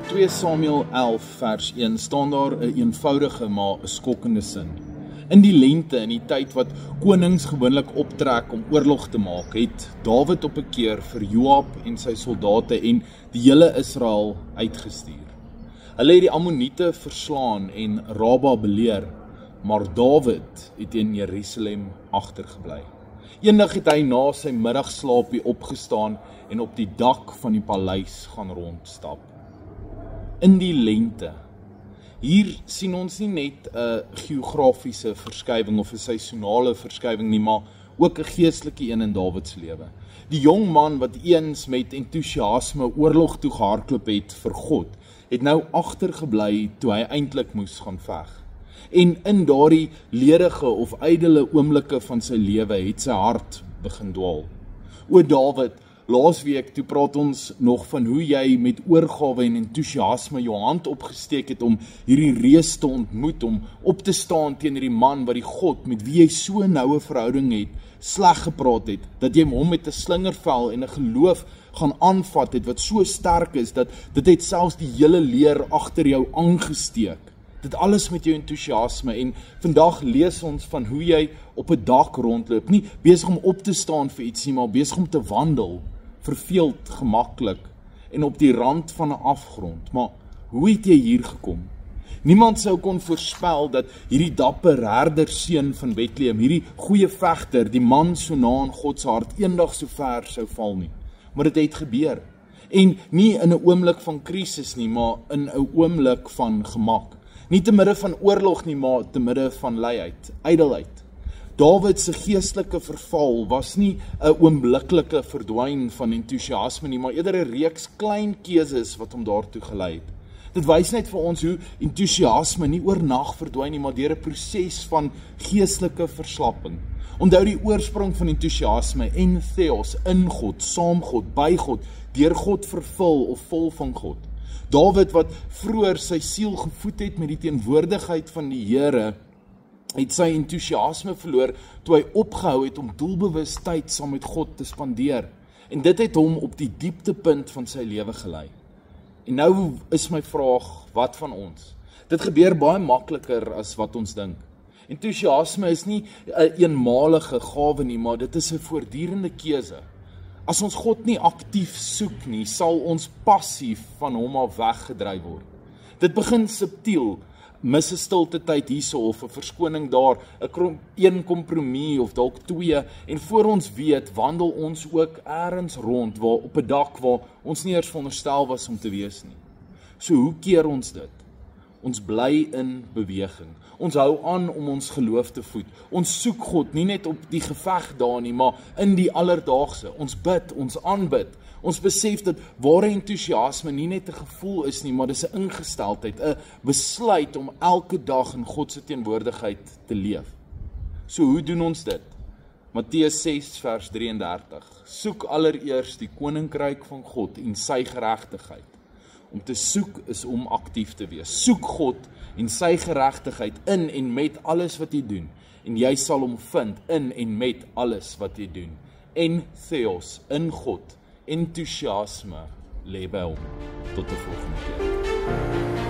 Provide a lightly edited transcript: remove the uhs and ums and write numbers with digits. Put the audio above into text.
2 Samuel 11 vers 1 staan daar 'n eenvoudige maar 'n skokkende sin. In die lente, in die tyd wat konings gewoonlik optrek om oorlog te maak, het Dawid op 'n keer vir Joab en sy soldate en die hele Israel uitgestuur. Hulle het die Ammoniete verslaan en Raba beleer, maar Dawid het in Jerusalem agtergebly. Eendag het hy na sy middagslaapie opgestaan en op die dak van die paleis gaan rondstap. In die lente. Hier sien ons nie net 'n geografiese verskywing of 'n seisonale verskywing nie, maar ook 'n geestelike een in Dawid se lewe. Die jong man wat eens met entoesiasme oorlog toe gehardloop het vir God, het nou agtergebly toe hy eintlik moes gaan veg. En in daardie ledige of ydelle oomblikke van sy lewe het sy hart begin dwaal. O Dawid, laasweek toe praat ons nog van hoe jy met oorgawe en entoesiasme jou hand opgesteek het om hierdie reus te ontmoet, om op te staan teenoor die man wat die God met wie jy so noue verhouding het, sleg gepraat het, dat jy hom met 'n slingervel en 'n geloof gaan aanvat het wat so sterk is dat dit het selfs die hele leer agter jou aangesteek. Dit alles met jou entoesiasme, en vandag lees ons van hoe jy op 'n dak rondloop, nie besig om op te staan vir ietsie, maar besig om te wandel, verveeld, gemaklik en op die rand van 'n afgrond. Maar hoe het jy hier gekom? Niemand sou kon voorspel dat hierdie dapper herderseun van Bethlehem, hierdie goeie vegter, die man so na in God se hart, eendag so ver sou val nie. Maar dit het gebeur. En nie in 'n oomblik van krisis nie, maar in 'n oomblik van gemak. Nie te midde van oorlog nie, maar te midde van luiheid, ydelheid. Dawid se geestelike verval was nie 'n oombliklike verdwyn van entoesiasme nie, maar eerder 'n reeks klein keuses wat hom daartoe gelei het. Dit wys net vir ons hoe entoesiasme nie oornag verdwyn nie, maar deur 'n proses van geestelike verslapping. Onthou die oorsprong van entoesiasme, en theos, in God, saam God, by God, deur God vervul of vol van God. Dawid wat vroeër sy siel gevoed het met die teenwoordigheid van die Here, het sy entoesiasme verloor toe hy opgehou het om doelbewus tyd saam met God te spandeer. En dit het hom op die dieptepunt van sy lewe gelei. En nou is my vraag, wat van ons? Dit gebeur baie makliker as wat ons dink. Entoesiasme is nie 'n eenmalige gawe nie, maar dit is 'n voortdurende keuse. As ons God nie aktief soek nie, sal ons passief van hom af weggedryf word. Dit begin subtiel, mis 'n stilte tyd hierso of 'n verskoning daar, 'n kompromie of dalk 2, en voor ons weet, wandel ons ook elders rond op 'n dak waar ons nie eers veronderstel was om te wees nie. So hoe keer ons dit? Ons bly in beweging. Ons hou aan om ons geloof te voed. Ons soek God nie net op die geveg daar nie, maar in die alledaagse. Ons bid, ons aanbid. Ons besef dat ware entoesiasme nie net 'n gevoel is nie, maar dis 'n ingesteldheid, 'n besluit om elke dag in God se teenwoordigheid te leef. So hoe doen ons dit? Matteus 6 vers 33. Soek allereers die koninkryk van God en sy geregtigheid. Om te soek is om aktief te wees. Soek God en sy geregtigheid in en met alles wat jy doen, en jy sal hom vind in en met alles wat jy doen. En theos, in God, entoesiasme lê by hom. Tot die volgende keer.